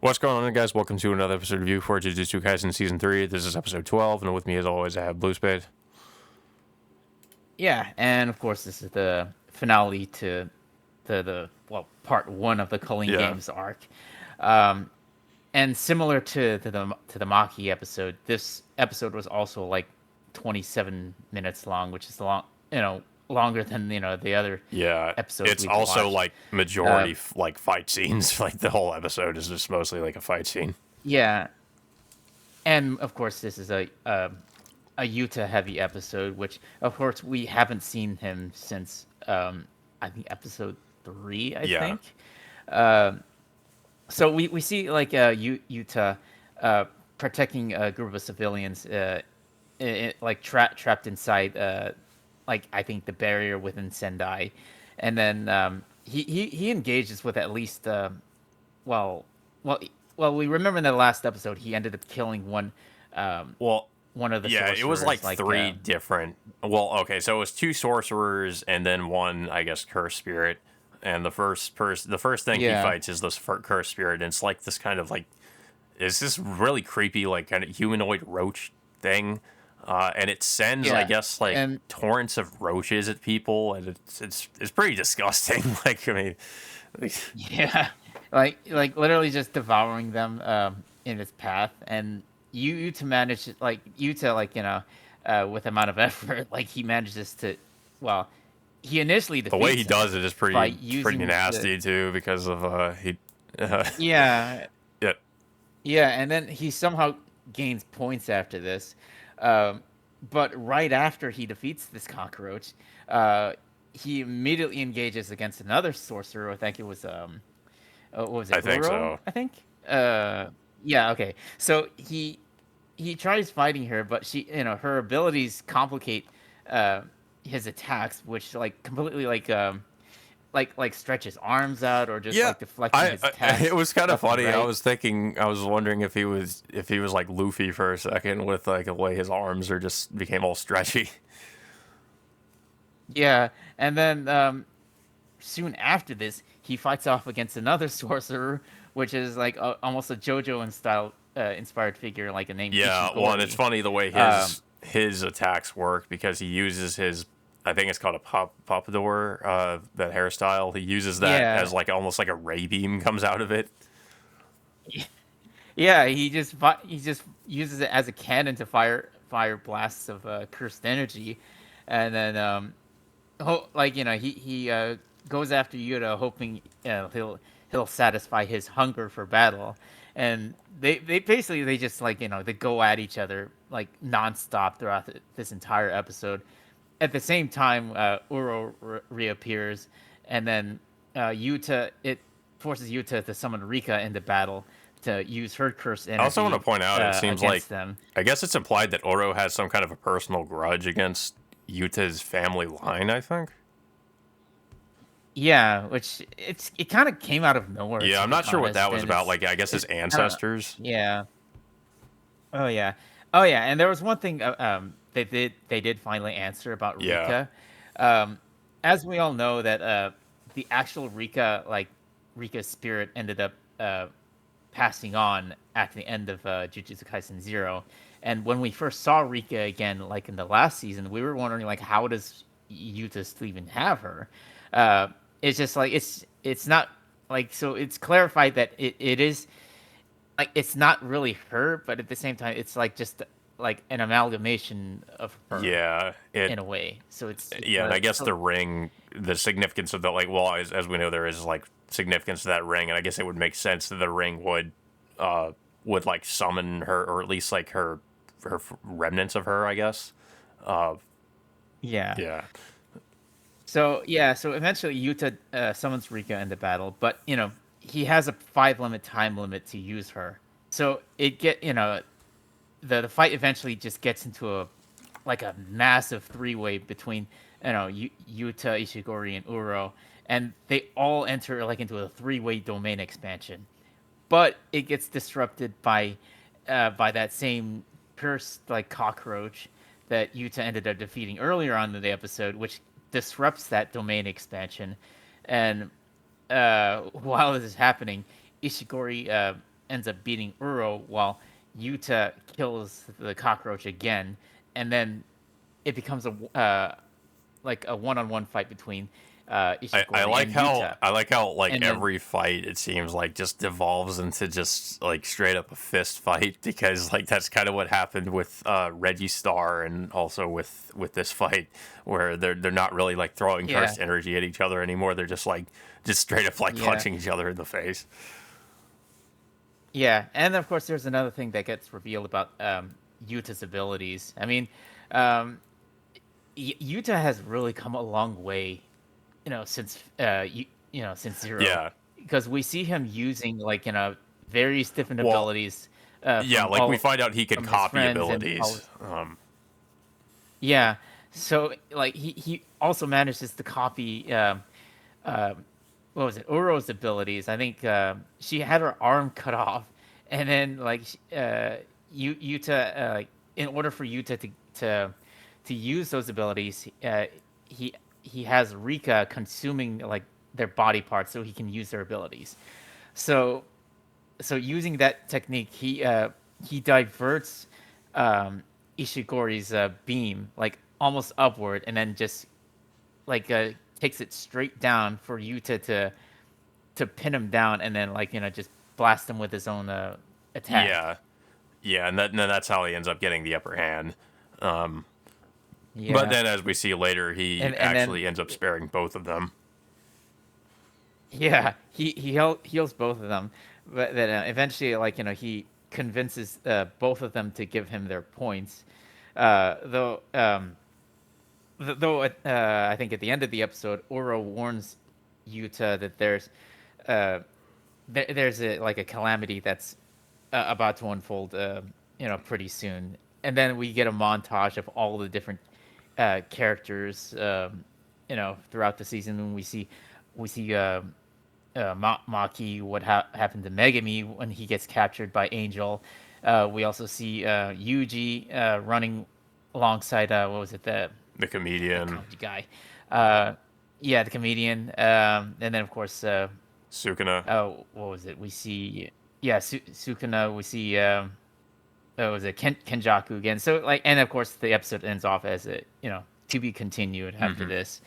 What's going on, guys? Welcome to another episode review for Jujutsu Kaisen Season 3. This is episode 12, and with me, as always, I have Blue Spade. Yeah, and of course, this is the finale to part one of the Culling Yeah. Games arc. Um, and similar to the Maki episode, this episode was also like 27 minutes long, which is longer than the other Yeah. episodes It's we've also, watched. like, majority, fight scenes. Like, the whole episode is just mostly, like, a fight scene. Yeah, and of course, this is a Yuta heavy episode, which of course we haven't seen him since I think episode 3. I Yeah. think. So we see like Yuta protecting a group of civilians, like trapped inside, like I think the barrier within Sendai, and then he engages with at least well well well we remember in the last episode he ended up killing Well, one of the yeah, it was, like, sorcerers, three different... Well, okay, so it was two sorcerers and then one, I guess, cursed spirit. And the first thing he Yeah. fights is this cursed spirit, and it's, like, this kind of, like... It's this really creepy, like, kind of humanoid roach thing. And it sends, I Yeah, guess, like, and torrents of roaches at people, and it's pretty disgusting. Like, I mean, yeah, like literally just devouring them in its path, and you to manage like you to like with amount of effort, like he manages to, well, he initially the way he defeats does him it is by pretty using nasty too, because of he. yeah, Yeah, yeah, and then he somehow gains points after this, um, but right after he defeats this cockroach, he immediately engages against another sorcerer. I think it was what was I it? think Uro, so. I think. Yeah. Okay. So he tries fighting her, but her abilities complicate uh, his attacks, which like completely like stretch his arms out or just Yeah, like deflecting his attacks. it was kind of left and funny. I right. was wondering if he was like Luffy for a second, with like the way his arms are just became all stretchy. Yeah, and then soon after this, he fights off against another sorcerer, which is like almost a JoJo in style inspired figure, like a name Yeah, well, and it's Ishigori. funny the way Um, his attacks work, because he uses his... I think it's called a pompadour, that hairstyle. He uses that yeah, as like almost like a ray beam comes out of it. yeah, he just uses it as a cannon to fire blasts of cursed energy, and then like he goes after Yuta, hoping he'll satisfy his hunger for battle, and they basically they just like they go at each other like nonstop throughout this entire episode. At the same time, Uro reappears, and then Yuta it forces Yuta to summon Rika into battle to use her cursed I also want to energy point out, it seems like... against them. I guess it's implied that Oro has some kind of a personal grudge against Yuta's family line, I think. Yeah, which it kind of came out of nowhere, Yeah, to I'm be not sure what that honest, was and about. Like, I guess his I don't know. ancestors. Yeah. Oh yeah. Oh yeah. And there was one thing they did finally answer about Yeah. Rika. Um, as we all know that the actual Rika's spirit ended up passing on at the end of Jujutsu Kaisen 0. And when we first saw Rika again, like in the last season, we were wondering like how does Yuta still even have her? Uh, it's just like it's not like, so it's clarified that it is like it's not really her, but at the same time it's like just like an amalgamation of her Yeah. in a way. So it's Yeah, and I guess so the ring, the significance of the, like, well, as we know, there is like significance to that ring, and I guess it would make sense that the ring would like summon her, or at least like her remnants of her, I guess. Uh, yeah. yeah. So yeah, so eventually Yuta summons Rika into battle, but he has a 5 time limit to use her. So it get the fight eventually just gets into a massive three-way between Yuta, Ishigori, and Uro, and they all enter like into a three-way domain expansion. But it gets disrupted by that same cursed like cockroach that Yuta ended up defeating earlier on in the episode, which disrupts that domain expansion. And while this is happening, Ishigori ends up beating Uro, while Yuta kills the cockroach again, and then it becomes like a one-on-one fight between I Ishigori like and how Yuta, like and then every fight it seems like just devolves into just like straight up a fist fight because like that's kind of what happened with Reggie Star and also with this fight where they're not really like throwing yeah, cursed energy at each other anymore. They're just straight up like yeah, punching each other in the face. yeah, and of course there's another thing that gets revealed about Yuta's abilities. I mean, um, Yuta has really come a long way, since since Zero, Yeah. because we see him using like various different Well, abilities yeah, from like we all find out he can from his copy friends and all. abilities. Yeah, so like he also manages to copy uh, what was it, Uro's abilities. I think she had her arm cut off, and then like Yuta, in order for Yuta to use those abilities, he he has Rika consuming like their body parts so he can use their abilities. So using that technique, he diverts um, Ishigori's beam like almost upward, and then just like takes it straight down for Yuta to pin him down, and then like just blast him with his own attack. Yeah. Yeah, and then that's how he ends up getting the upper hand. But Yeah, then, as we see later, he and then actually ends up sparing both of them. yeah, heals both of them, but then eventually, like he convinces both of them to give him their points. Though I think at the end of the episode, Oro warns Yuta that uh, there's a like a calamity that's about to unfold, pretty soon. And then we get a montage of all the different characters, throughout the season. And we see Maki, what happened to Megami when he gets captured by Angel. We also see Yuji running alongside what was it, The the comedian comedy guy, yeah, the comedian, and then of course Sukuna. oh, what was it? We see, yeah, Sukuna. We see, what was it, Kenjaku again. So like, and of course the episode ends off as a to be continued after Hmm. this.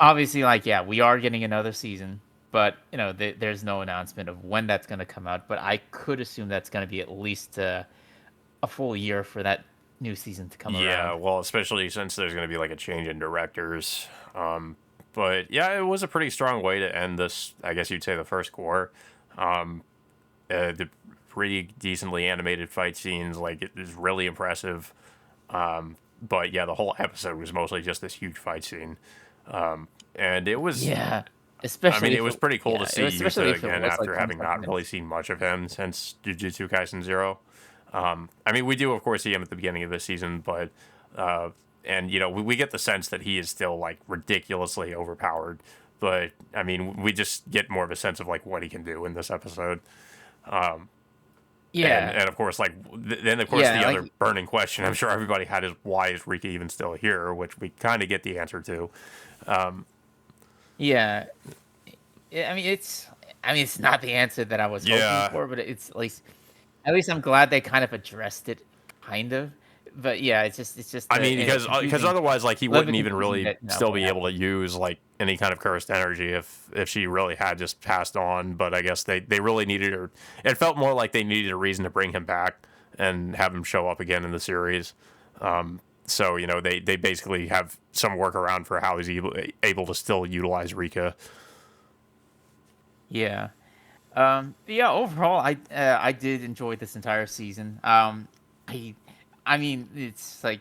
Obviously, like, yeah, we are getting another season, but there's no announcement of when that's going to come out. But I could assume that's going to be at least a full year for that new season to come Yeah, around. well, especially since there's going to be like a change in directors. But yeah, it was a pretty strong way to end this. I guess you'd say the first core. The pretty decently animated fight scenes, like it is really impressive. But yeah, the whole episode was mostly just this huge fight scene. And it was, Yeah, I mean, especially it if was it, pretty cool to yeah, see especially Yuta if it again was like after having 25 not really minutes. seen much of him since Jujutsu Kaisen Zero. I mean, we do of course see him at the beginning of the season, but and we get the sense that he is still like ridiculously overpowered. But I mean, we just get more of a sense of like what he can do in this episode. Yeah, And of course, like then of course yeah, the other like burning question I'm sure everybody had is why is Rika even still here, which we kind of get the answer to. yeah. I mean, it's not the answer that I was hoping Yeah, for, but it's at least I'm glad they kind of addressed it, kind of. But yeah, it's just I mean, because confusing, otherwise, like he a little wouldn't bit even confusing really that still what be able to happened. use like any kind of cursed energy if she really had just passed on. But I guess they really needed her. It felt more like they needed a reason to bring him back and have him show up again in the series. So they basically have some workaround for how he's able to still utilize Rika. Yeah. But yeah, overall, I did enjoy this entire season. I I mean, it's like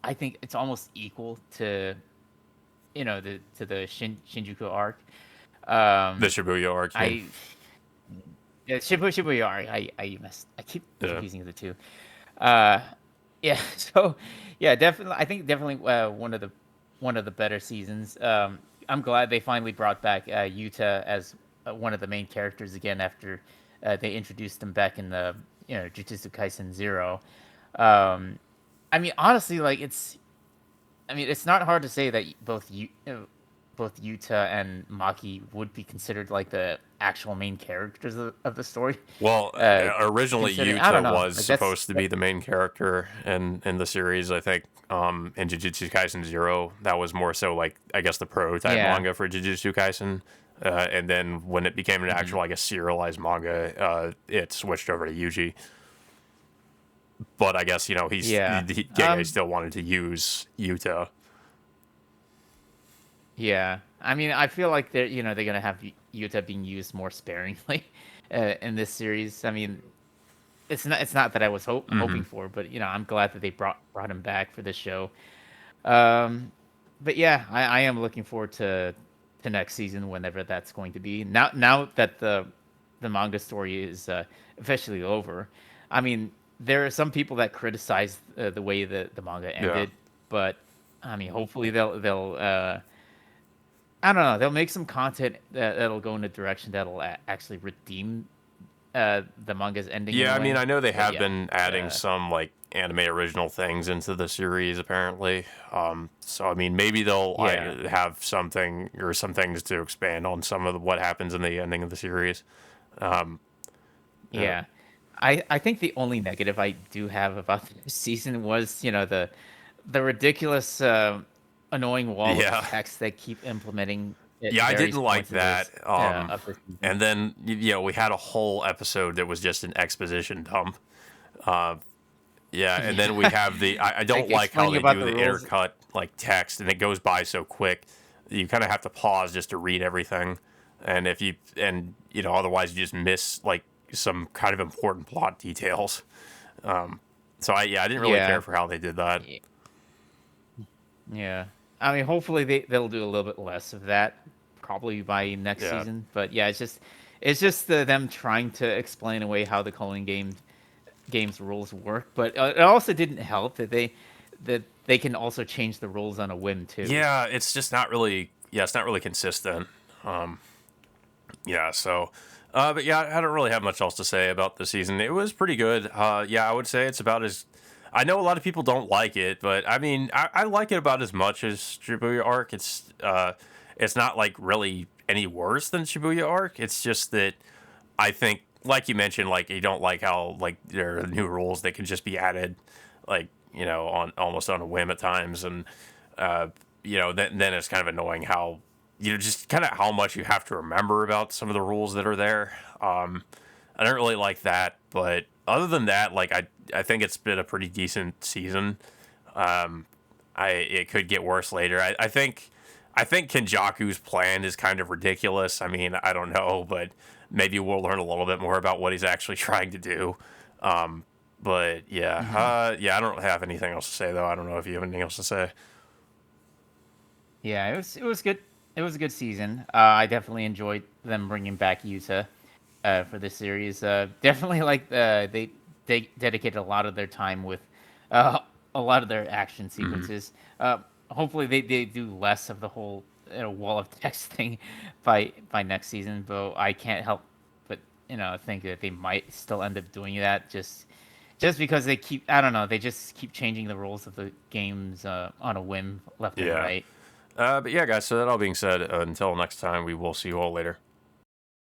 I think it's almost equal to the Shinjuku arc. The Um, Shibuya arc. You mean? I Yeah, Shibuya arc. I keep Yeah. confusing the two. Uh, yeah. So yeah, definitely. I think definitely one of the better seasons. I'm glad they finally brought back Yuta as one of the main characters again after they introduced him back in the Jujutsu Kaisen Zero. Um, I mean, honestly, like it's. I mean, it's not hard to say that both Yuta and Maki would be considered like the actual main characters of the story. Well, Uh, originally Considering, I don't Yuta know, was like supposed to be the main character in the series. I think in Jujutsu Kaisen Zero, that was more so like I guess the prototype yeah. manga for Jujutsu Kaisen. And then when it became an Hmm. actual, I guess, serialized manga, it switched over to Yuji. But I guess Yeah. Gege still wanted to use Yuta. Yeah. I mean, I feel like they're gonna have Yuta being used more sparingly in this series. I mean, it's not that I was hoping Hmm. for, but I'm glad that they brought him back for this show. Um, but yeah, I am looking forward to next season whenever that's going to be. Now that the manga story is officially over. I mean, there are some people that criticize the way the manga Yeah. ended, but I mean, hopefully they'll I don't know, they'll make some content that'll go in a direction that'll actually redeem the manga's ending in Yeah, a I mean, way. I know they But have yeah, been adding some like anime original things into the series apparently. So I mean, maybe they'll yeah, have something or some things to expand on some of what happens in the ending of the series. Um, uh, yeah. I think the only negative I do have about this season was, the ridiculous, annoying wall of yeah, text they keep implementing at yeah, I various didn't like points that. of the season. And then we had a whole episode that was just an exposition dump. Yeah, and then we Yeah, have I don't like like how explaining they about do the the rules. intercut like text, and it goes by so quick. You kind of have to pause just to read everything, and if you and otherwise you just miss like some kind of important plot details. So I didn't really care Yeah, for how they did that. y- yeah. I mean, hopefully they'll do a little bit less of that, probably by next Yeah, season. But yeah, it's just them trying to explain away how the calling game's rules work. But it also didn't help that they can also change the rules on a whim too. yeah, it's just not really. Yeah, it's not really consistent. Um, yeah, so. But yeah, I don't really have much else to say about the season. It was pretty good. Yeah, I would say it's about as. I know a lot of people don't like it, but I mean, I like it about as much as Shibuya Arc. It's not like really any worse than Shibuya Arc. It's just that I think, like you mentioned, like you don't like how like there are new rules that can just be added, like on almost on a whim at times, and uh, then it's kind of annoying how just kind of how much you have to remember about some of the rules that are there. I don't really like that, but other than that, like I think it's been a pretty decent season. Um, it could get worse later. I think Kenjaku's plan is kind of ridiculous. I mean, I don't know, but maybe we'll learn a little bit more about what he's actually trying to do. Um, but yeah, Hmm. yeah, I don't have anything else to say though. I don't know if you have anything else to say. Yeah, it was good. It was a good season. I definitely enjoyed them bringing back Yuta for this series. Definitely like they dedicated a lot of their time with uh, a lot of their action Hmm. sequences. Hopefully they do less of the whole wall of text thing by next season. But I can't help but think that they might still end up doing that just because they keep I don't know they just keep changing the rules of the games on a whim left and Yeah. right. But yeah, guys. So that all being said, until next time, we will see you all later.